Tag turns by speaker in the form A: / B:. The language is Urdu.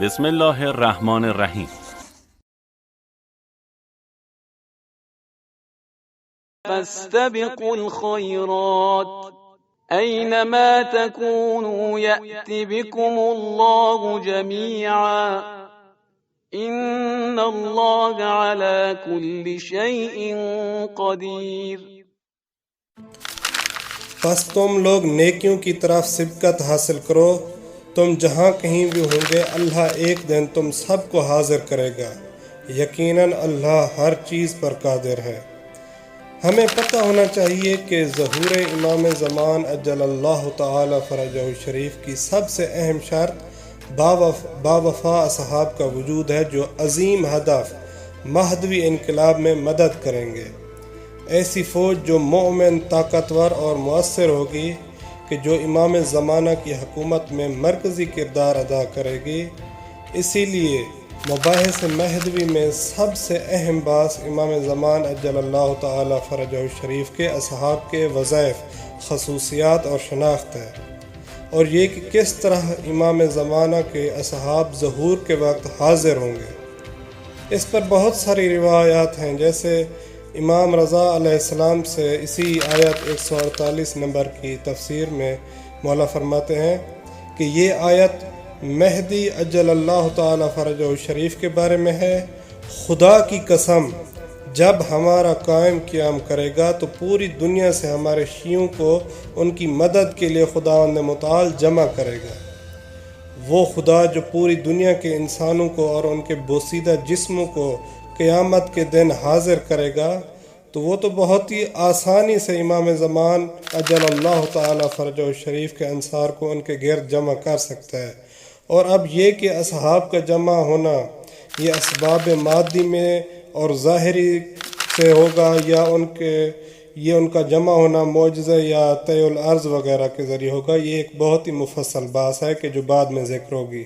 A: بسم الله الرحمن الرحیم.
B: فاستبقوا الخيرات أينما تكونوا يأت بكم الله جميعا إن الله على كل شيء قدير.
C: پس تم لوگ نیکیوں کی طرف سبقت حاصل کرو، تم جہاں کہیں بھی ہوں گے اللہ ایک دن تم سب کو حاضر کرے گا، یقیناً اللہ ہر چیز پر قادر ہے۔ ہمیں پتہ ہونا چاہیے کہ ظہور امام زمان اجل اللہ تعالی فرجہ الشریف کی سب سے اہم شرط باوفا اصحاب کا وجود ہے، جو عظیم ہدف مہدوی انقلاب میں مدد کریں گے۔ ایسی فوج جو مومن، طاقتور اور مؤثر ہوگی کہ جو امام زمانہ کی حکومت میں مرکزی کردار ادا کرے گی۔ اسی لیے مباحث مہدوی میں سب سے اہم بحث امام زمان اجل اللہ تعالی فرجہ الشریف کے اصحاب کے وظائف، خصوصیات اور شناخت ہے، اور یہ کہ کس طرح امام زمانہ کے اصحاب ظہور کے وقت حاضر ہوں گے۔ اس پر بہت ساری روایات ہیں، جیسے امام رضا علیہ السلام سے اسی آیت 148 نمبر کی تفسیر میں مولا فرماتے ہیں کہ یہ آیت مہدی اجل اللہ تعالی فرجہ الشریف کے بارے میں ہے۔ خدا کی قسم، جب ہمارا قائم قیام کرے گا تو پوری دنیا سے ہمارے شیعوں کو ان کی مدد کے لیے خداوند متعال جمع کرے گا۔ وہ خدا جو پوری دنیا کے انسانوں کو اور ان کے بوسیدہ جسموں کو قیامت کے دن حاضر کرے گا، تو وہ تو بہت ہی آسانی سے امام زمان اجل اللہ تعالی فرجہ الشریف کے انصار کو ان کے گرد جمع کر سکتا ہے۔ اور اب یہ کہ اصحاب کا جمع ہونا یہ اسباب مادی میں اور ظاہری سے ہوگا یا ان کا جمع ہونا معجزہ یا طی الارض وغیرہ کے ذریعے ہوگا، یہ ایک بہت ہی مفصل بحث ہے کہ جو بعد میں ذکر ہوگی۔